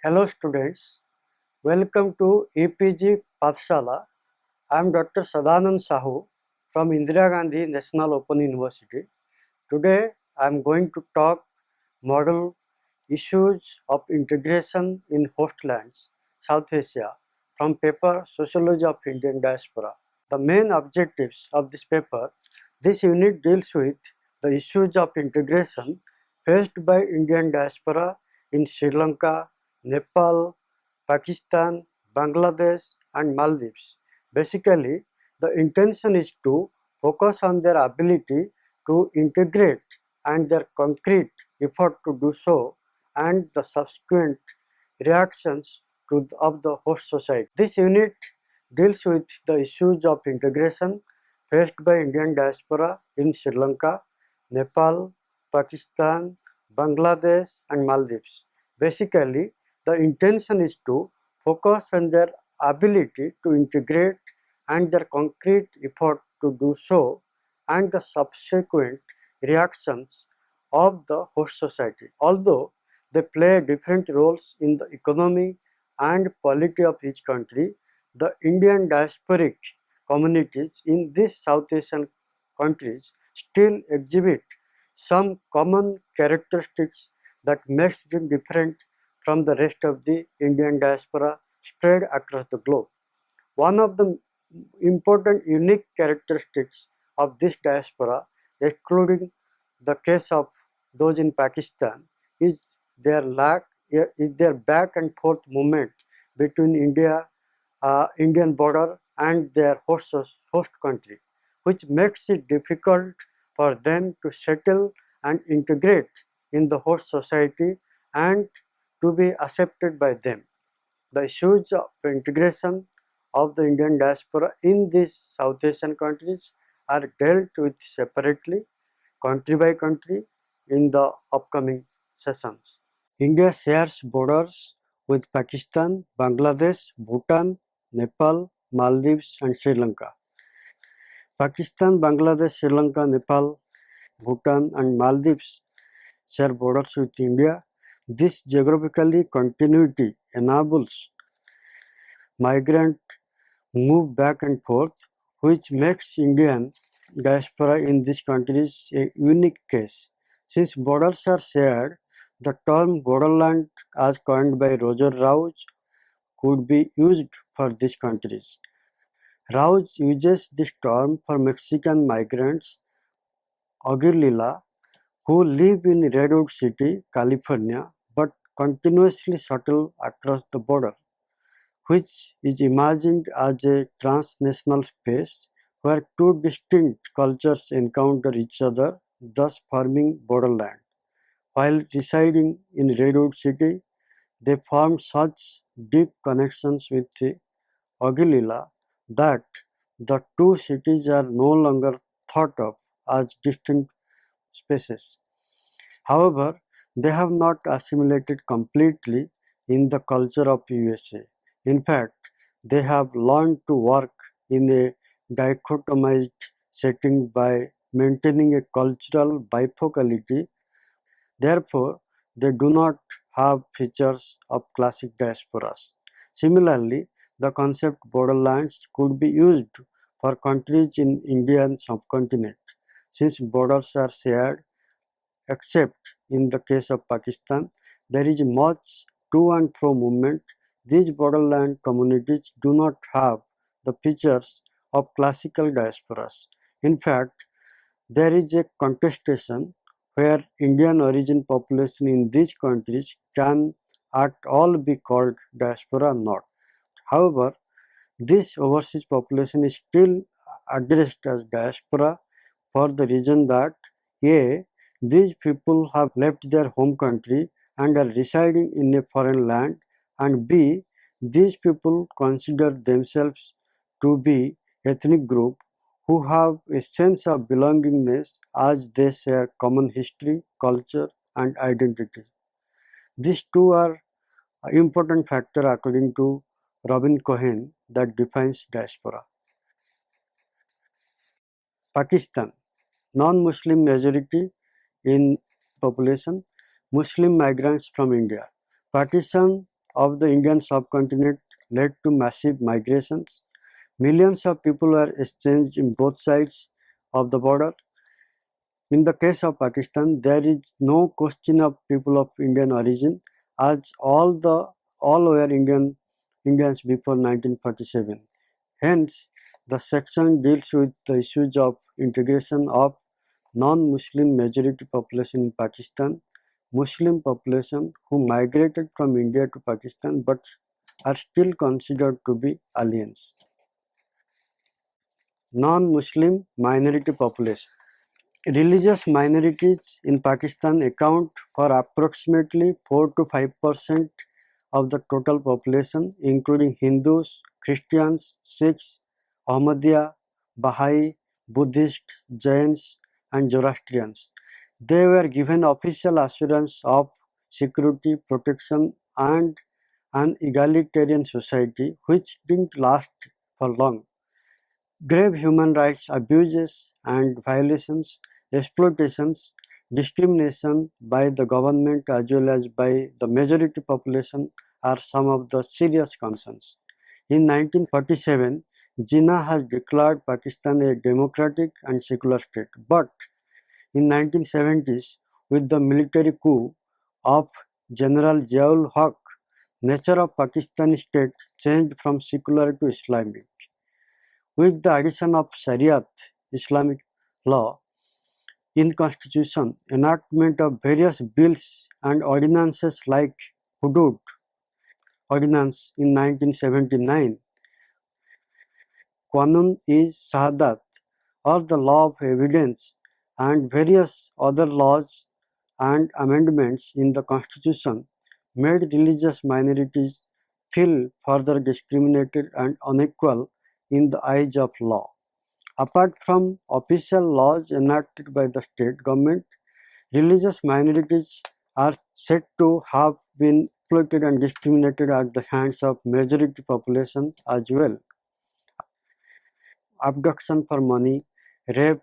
Hello students, welcome to EPG Pathshala. I am Dr. Sadanand Sahu from Indira Gandhi National Open University. Today I am going to talk model issues of integration in hostlands, South Asia from paper Sociology of Indian Diaspora. The main objectives of this paper, this unit deals with the issues of integration faced by Indian diaspora in Sri Lanka, Nepal, Pakistan, Bangladesh and Maldives. Basically, the intention is to focus on their ability to integrate and their concrete effort to do so and the subsequent reactions of the host society. This unit deals with the issues of integration faced by Indian diaspora in Sri Lanka, Nepal, Pakistan, Bangladesh and Maldives. Basically, the intention is to focus on their ability to integrate and their concrete effort to do so and the subsequent reactions of the host society. Although they play different roles in the economy and polity of each country, the Indian diasporic communities in these South Asian countries still exhibit some common characteristics that makes them different from the rest of the Indian diaspora spread across the globe. One of the important unique characteristics of this diaspora, excluding the case of those in Pakistan, is their back and forth movement between Indian border and their host country, which makes it difficult for them to settle and integrate in the host society and to be accepted by them. The issues of integration of the Indian diaspora in these South Asian countries are dealt with separately, country by country, in the upcoming sessions. India shares borders with Pakistan, Bangladesh, Bhutan, Nepal, Maldives and Sri Lanka. Pakistan, Bangladesh, Sri Lanka, Nepal, Bhutan and Maldives share borders with India. This geographically continuity enables migrant move back and forth, which makes Indian diaspora in these countries a unique case. Since borders are shared, the term borderland as coined by Roger Rauch could be used for these countries. Rauch uses this term for Mexican migrants Aguililla who live in Redwood City, California, but continuously shuttle across the border, which is imagined as a transnational space where two distinct cultures encounter each other, thus forming borderland. While residing in Redwood City, they formed such deep connections with the Aguililla that the two cities are no longer thought of as distinct spaces. However, they have not assimilated completely in the culture of USA. In fact, they have learned to work in a dichotomized setting by maintaining a cultural bifocality. Therefore, they do not have features of classic diasporas. Similarly, the concept borderlands could be used for countries in Indian subcontinent. Since borders are shared, except in the case of Pakistan, there is much to and fro movement. These borderland communities do not have the features of classical diasporas. In fact, there is a contestation where Indian origin population in these countries can at all be called diaspora or not. However, this overseas population is still addressed as diaspora for the reason that A. These people have left their home country and are residing in a foreign land, and B. These people consider themselves to be ethnic group who have a sense of belongingness as they share common history, culture and identity. These two are important factors according to Robin Cohen that defines diaspora. Pakistan, non-Muslim majority in population, Muslim migrants from India. Partition of the Indian subcontinent led to massive migrations. Millions of people were exchanged in both sides of the border. In the case of Pakistan, there is no question of people of Indian origin, as all were Indians before 1947. Hence, the section deals with the issues of integration of non-Muslim majority population in Pakistan, Muslim population who migrated from India to Pakistan but are still considered to be aliens. Non-Muslim minority population. Religious minorities in Pakistan account for approximately 4 to 5% of the total population, including Hindus, Christians, Sikhs, Ahmadiyya, Baha'i, Buddhists, Jains, and Zoroastrians. They were given official assurance of security, protection, and an egalitarian society, which didn't last for long. Grave human rights abuses and violations, exploitations, discrimination by the government as well as by the majority population are some of the serious concerns. In 1947, Jinnah has declared Pakistan a democratic and secular state, but in 1970s, with the military coup of General Ziaul Haq, nature of Pakistani state changed from secular to Islamic. With the addition of Shariat, Islamic law, in constitution, enactment of various bills and ordinances like Hudud Ordinance in 1979, Qanun-e-Shahadat or the law of evidence, and various other laws and amendments in the constitution made religious minorities feel further discriminated and unequal in the eyes of law. Apart from official laws enacted by the state government, religious minorities are said to have been exploited and discriminated at the hands of majority population as well. Abduction for money, rape,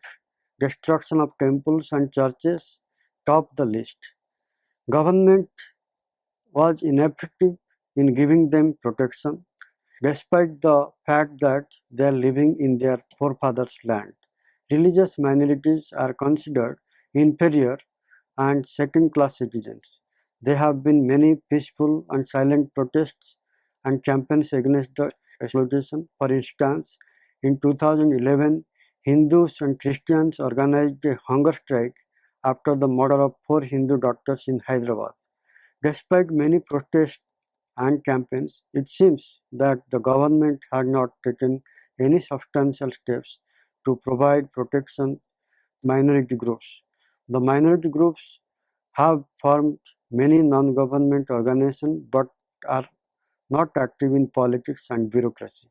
destruction of temples and churches top the list. Government was ineffective in giving them protection, despite the fact that they are living in their forefathers' land. Religious minorities are considered inferior and second-class citizens. There have been many peaceful and silent protests and campaigns against the exploitation. For instance, in 2011, Hindus and Christians organized a hunger strike after the murder of 4 Hindu doctors in Hyderabad. Despite many protests and campaigns, it seems that the government had not taken any substantial steps to provide protection minority groups. The minority groups have formed many non-government organizations but are not active in politics and bureaucracy.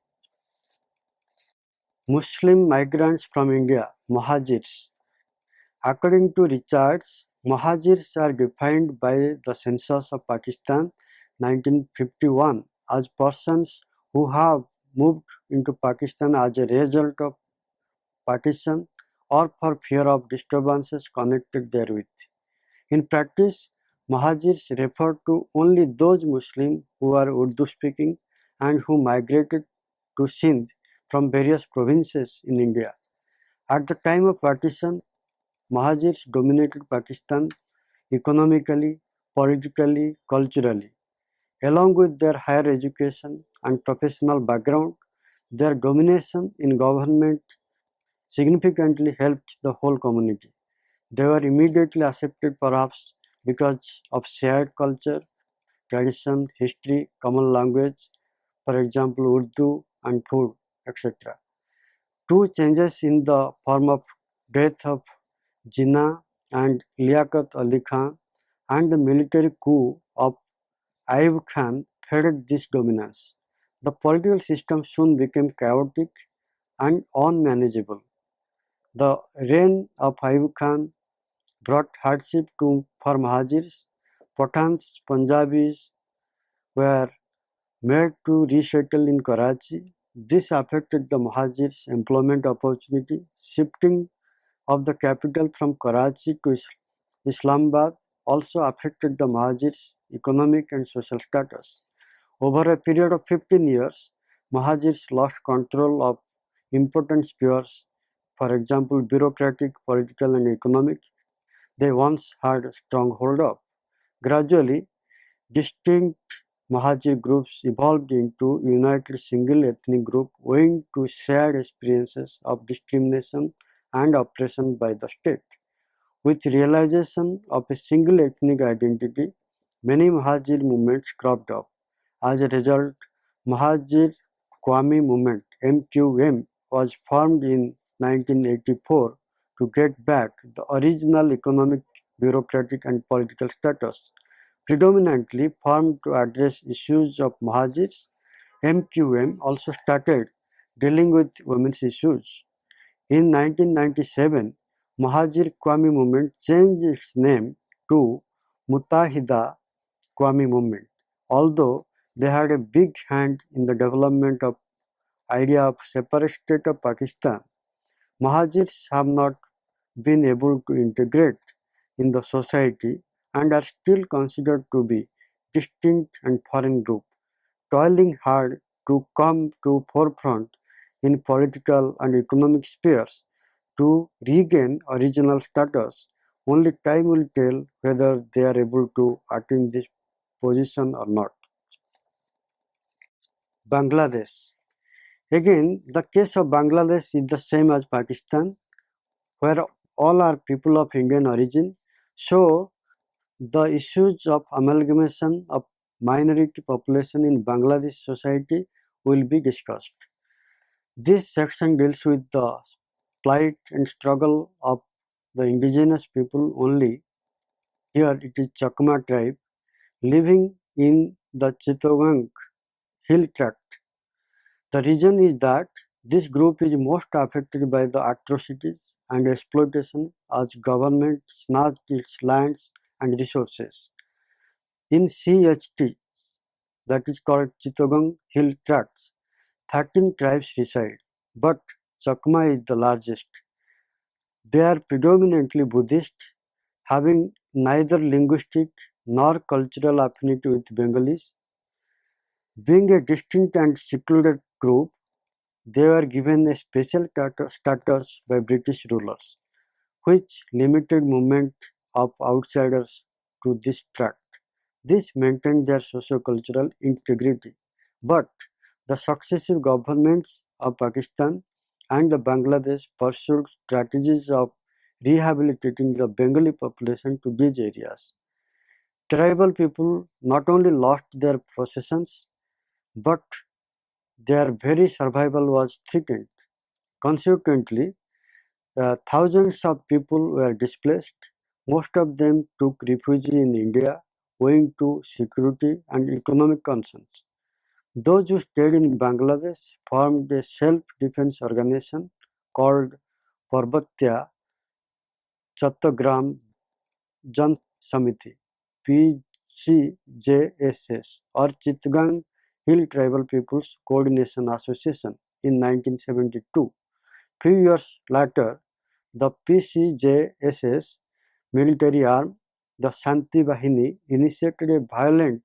Muslim migrants from India, Muhajirs. According to Richards, Muhajirs are defined by the census of Pakistan 1951 as persons who have moved into Pakistan as a result of partition or for fear of disturbances connected therewith. In practice, Muhajirs refer to only those Muslims who are Urdu speaking and who migrated to Sindh from various provinces in India. At the time of partition, Muhajirs dominated Pakistan economically, politically, culturally. Along with their higher education and professional background, their domination in government significantly helped the whole community. They were immediately accepted perhaps because of shared culture, tradition, history, common language, for example Urdu and food, etc. Two changes in the form of death of Jinnah and Liaquat Ali Khan and the military coup of Ayub Khan faded this dominance. The political system soon became chaotic and unmanageable. The reign of Ayub Khan brought hardship for Muhajirs. Pathans, Punjabis were made to resettle in Karachi. This affected the Muhajirs' employment opportunity. Shifting of the capital from Karachi to Islamabad also affected the Muhajirs' economic and social status. Over a period of 15 years, Mahajirs lost control of important spheres, for example, bureaucratic, political, and economic, they once had a strong hold of. Gradually, distinct Mahajir groups evolved into united single ethnic group owing to shared experiences of discrimination and oppression by the state. With realization of a single ethnic identity, many Mahajir movements cropped up. As a result, Mahajir Kwame movement (MQM) was formed in 1984 to get back the original economic, bureaucratic and political status. Predominantly formed to address issues of Mahajirs, MQM also started dealing with women's issues. In 1997, Mahajir Kwame movement changed its name to Mutahida Kwame movement. Although they had a big hand in the development of idea of separate state of Pakistan, Mahajirs have not been able to integrate in the society and are still considered to be distinct and foreign group, toiling hard to come to forefront in political and economic spheres to regain original status. Only time will tell whether they are able to attain this position or not. Bangladesh. Again, the case of Bangladesh is the same as Pakistan, where all are people of Indian origin. So, the issues of amalgamation of minority population in Bangladesh society will be discussed. This section deals with the plight and struggle of the indigenous people only. Here it is Chakma tribe living in the Chittagong hill tract. The reason is that this group is most affected by the atrocities and exploitation as government snatched its lands and resources. In CHT, that is called Chittagong Hill Tracts, 13 tribes reside, but Chakma is the largest. They are predominantly Buddhist, having neither linguistic nor cultural affinity with Bengalis. Being a distinct and secluded group, they were given a special status by British rulers, which limited movement of outsiders to this tract. This maintained their socio-cultural integrity. But the successive governments of Pakistan and the Bangladesh pursued strategies of rehabilitating the Bengali population to these areas. Tribal people not only lost their possessions, but their very survival was threatened. Consequently, thousands of people were displaced. Most of them took refuge in India owing to security and economic concerns. Those who stayed in Bangladesh formed a self-defense organization called Parbatya Chattagram Jan Samiti (PCJSS) or Chittagong Hill Tribal Peoples Coordination Association in 1972. Few years later, the PCJSS military arm, the Shanti Bahini, initiated a violent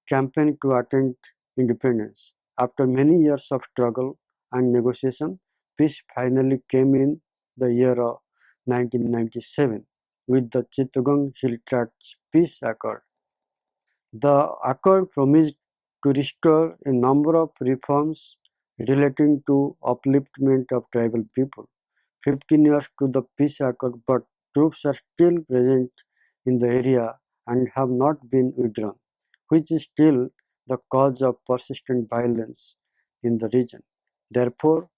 campaign to attain independence. After many years of struggle and negotiation, peace finally came in the year of 1997 with the Chittagong Hill Tracts Peace Accord. The accord promised to restore a number of reforms relating to upliftment of tribal people. 15 years to the peace accord, but troops are still present in the area and have not been withdrawn, which is still the cause of persistent violence in the region. Therefore,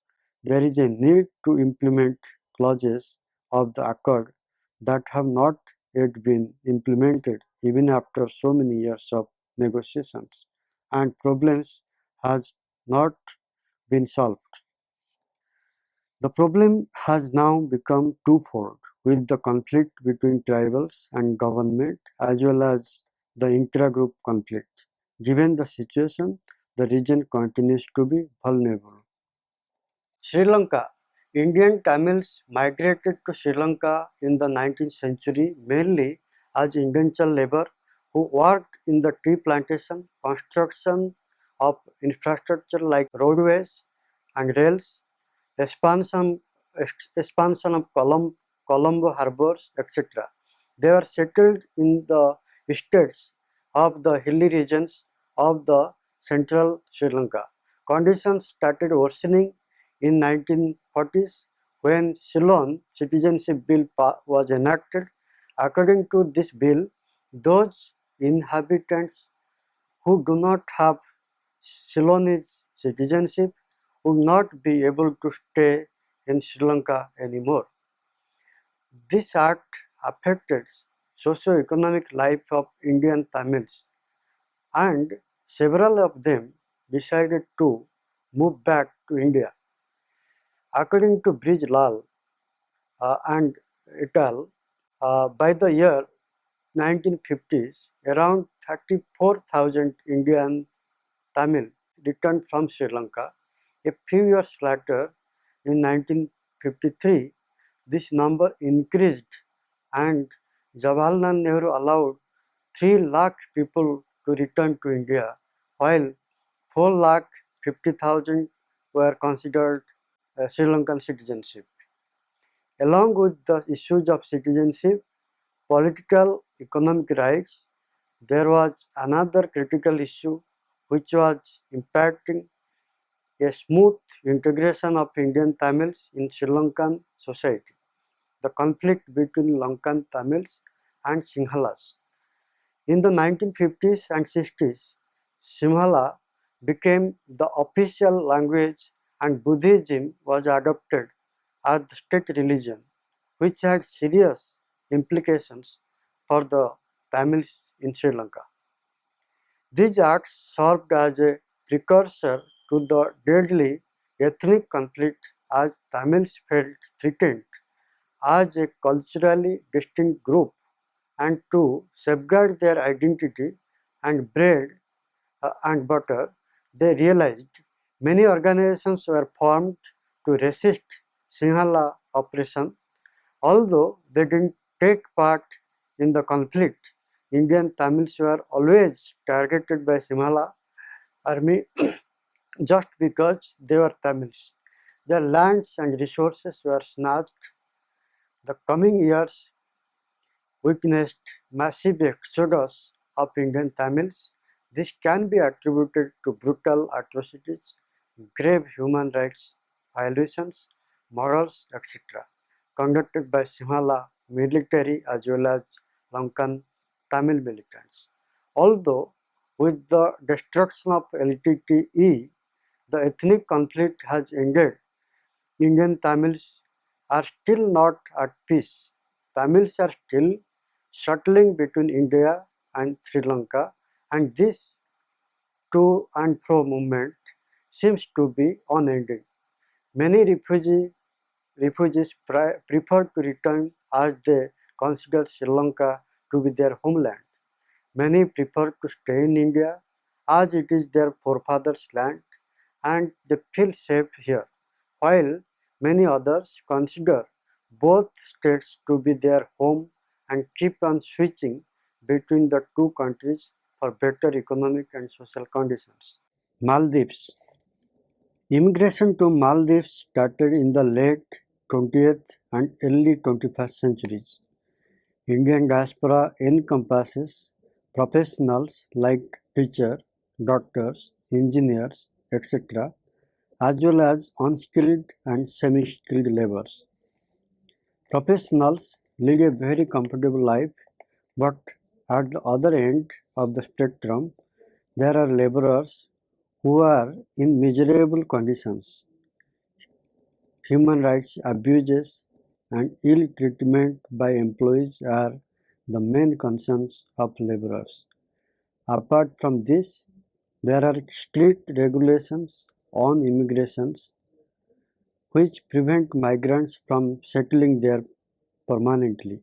there is a need to implement clauses of the accord that have not yet been implemented even after so many years of negotiations, and problems has not been solved. The problem has now become twofold, with the conflict between tribals and government as well as the intra-group conflict. Given the situation, the region continues to be vulnerable. Sri Lanka. Indian Tamils migrated to Sri Lanka in the 19th century mainly as indentured labor who worked in the tea plantation, construction of infrastructure like roadways and rails, expansion, expansion of Colombo harbors, etc. They were settled in the states of the hilly regions of the central Sri Lanka. Conditions started worsening in 1940s when Ceylon Citizenship Bill was enacted. According to this bill, those inhabitants who do not have Ceylonese citizenship would not be able to stay in Sri Lanka anymore. This act affected socio-economic life of Indian Tamils, and several of them decided to move back to India. According to Brij Lal and et al., by the year 1950s, around 34,000 Indian Tamil returned from Sri Lanka. A few years later, in 1953, this number increased and Jawaharlal Nehru allowed 3 lakh people to return to India, while 4 lakh 50,000 were considered Sri Lankan citizenship. Along with the issues of citizenship, political, economic rights, there was another critical issue which was impacting a smooth integration of Indian Tamils in Sri Lankan society, the conflict between Lankan Tamils and Sinhalas. In the 1950s and 60s, Sinhala became the official language and Buddhism was adopted as the state religion, which had serious implications for the Tamils in Sri Lanka. These acts served as a precursor to the deadly ethnic conflict as Tamils felt threatened as a culturally distinct group, and to safeguard their identity and bread and butter, they realized many organizations were formed to resist Sinhala oppression. Although they didn't take part in the conflict, Indian Tamils were always targeted by Sinhala army just because they were Tamils. Their lands and resources were snatched. The coming years witnessed massive exodus of Indian Tamils. This can be attributed to brutal atrocities, grave human rights violations, murders, etc., conducted by Sinhala military as well as Lankan Tamil militants. Although with the destruction of LTTE, the ethnic conflict has ended, Indian Tamils are still not at peace. Tamils are still shuttling between India and Sri Lanka, and this to and fro movement seems to be unending. Many refugees prefer to return as they consider Sri Lanka to be their homeland. Many prefer to stay in India as it is their forefathers' land and they feel safe here, while many others consider both states to be their home and keep on switching between the two countries for better economic and social conditions. Maldives. Immigration to Maldives started in the late 20th and early 21st centuries. Indian diaspora encompasses professionals like teachers, doctors, engineers, etc., as well as unskilled and semi-skilled laborers. Professionals lead a very comfortable life, but at the other end of the spectrum, there are laborers who are in miserable conditions. Human rights abuses and ill treatment by employees are the main concerns of laborers. Apart from this, there are strict regulations on immigrations which prevent migrants from settling there permanently.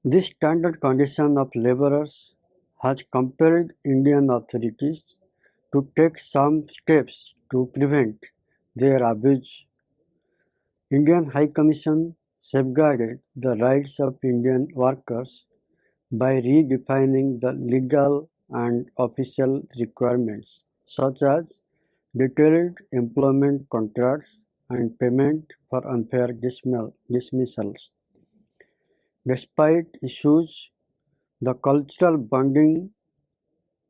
This standard condition of laborers has compelled Indian authorities to take some steps to prevent their abuse. Indian High Commission safeguarded the rights of Indian workers by redefining the legal and official requirements such as detailed employment contracts and payment for unfair dismissals. Despite issues, the cultural bonding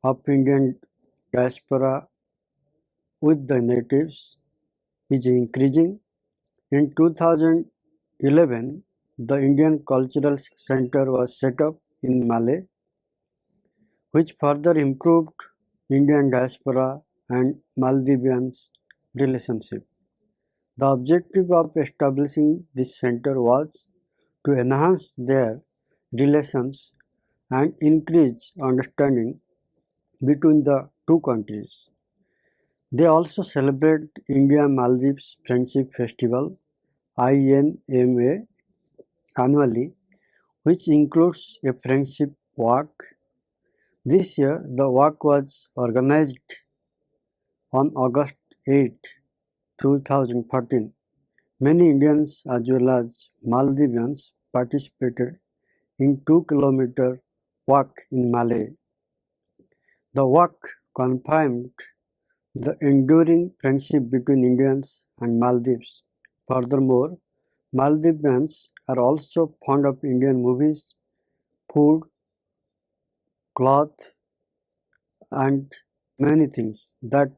of Indian diaspora with the natives is increasing. In 2011, the Indian Cultural Center was set up in Malé, which further improved Indian diaspora and Maldivians' relationship. The objective of establishing this center was to enhance their relations and increase understanding between the two countries. They also celebrate India Maldives Friendship Festival INMA annually, which includes a friendship walk. This year, the walk was organized on August 8, 2014. Many Indians as well as Maldivians participated in 2-kilometer walk in Malé. The walk confirmed the enduring friendship between Indians and Maldives. Furthermore, Maldivians are also fond of Indian movies, food, cloth, and many things that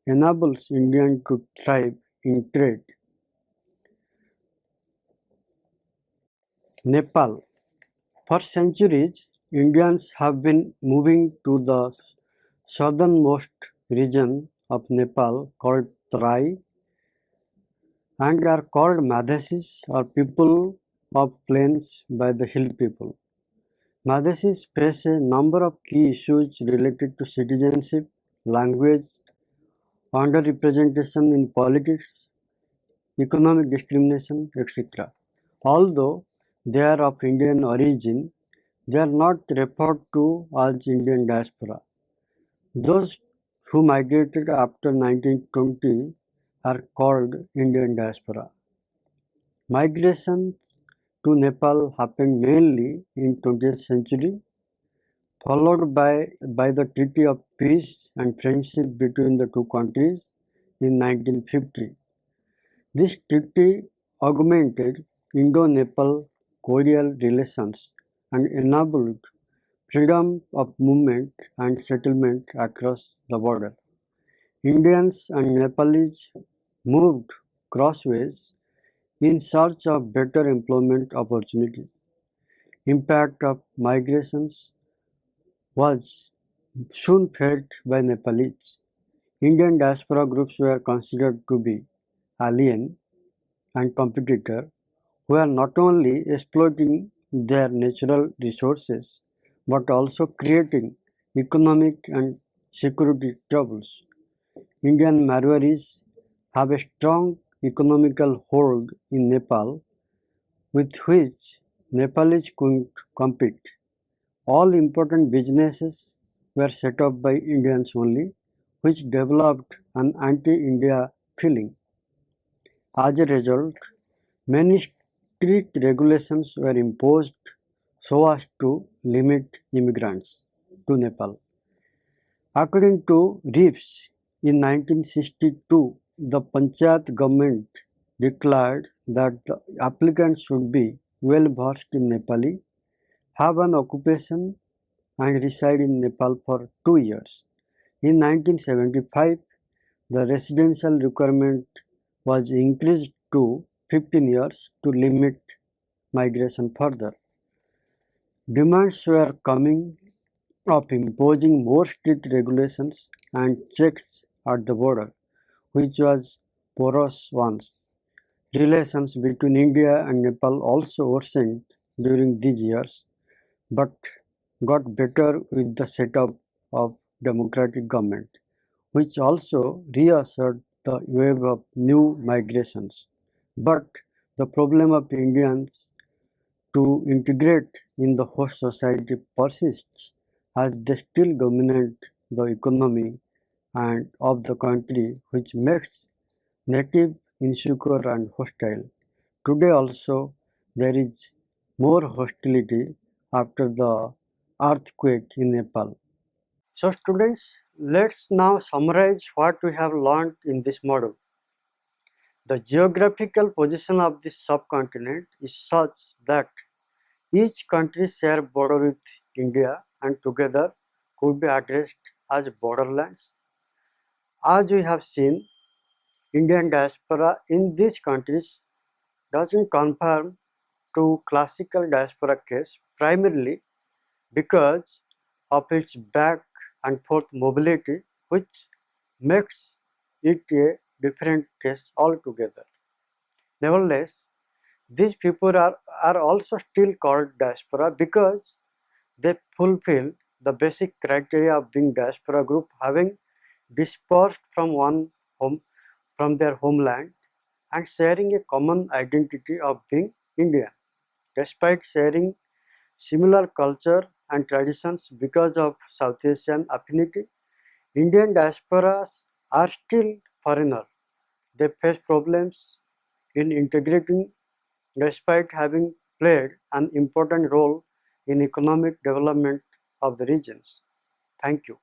enables Indians to thrive in trade. Nepal. For centuries, Indians have been moving to the southernmost region of Nepal called Tarai and are called Madhesis or people of plains by the hill people. Madhesis face a number of key issues related to citizenship, language, underrepresentation in politics, economic discrimination, etc. Although they are of Indian origin, they are not referred to as Indian diaspora. Those who migrated after 1920 are called Indian diaspora. Migration to Nepal happened mainly in 20th century, followed by the Treaty of Peace and Friendship between the two countries in 1950. This treaty augmented Indo-Nepal cordial relations and enabled freedom of movement and settlement across the border. Indians and Nepalese moved crossways in search of better employment opportunities. Impact of migrations was soon felt by Nepalese. Indian diaspora groups were considered to be alien and competitor who are not only exploiting their natural resources but also creating economic and security troubles. Indian Marwaris have a strong economical hold in Nepal with which Nepalese couldn't compete. All important businesses were set up by Indians only, which developed an anti-India feeling. As a result, many strict regulations were imposed so as to limit immigrants to Nepal. According to Reeves, in 1962, the Panchayat government declared that the applicants should be well versed in Nepali, have an occupation, and reside in Nepal for 2 years. In 1975, the residential requirement was increased to 15 years to limit migration further. Demands were coming of imposing more strict regulations and checks at the border, which was porous once. Relations between India and Nepal also worsened during these years, but got better with the setup of democratic government, which also reassured the wave of new migrations. But the problem of Indians to integrate in the host society persists as they still dominate the economy and of the country, which makes native insecure and hostile. Today also there is more hostility after the earthquake in Nepal. So students, let's now summarize what we have learned in this model. The geographical position of this subcontinent is such that each country share border with India and together could be addressed as borderlands. As we have seen, Indian diaspora in these countries doesn't conform to classical diaspora case primarily because of its back and forth mobility, which makes it a different case altogether. Nevertheless, these people are also still called diaspora because they fulfill the basic criteria of being diaspora group, having dispersed from from their homeland and sharing a common identity of being Indian. Despite sharing similar culture and traditions because of South Asian affinity, Indian diasporas are still foreigner. They face problems in integrating despite having played an important role in economic development of the regions. Thank you.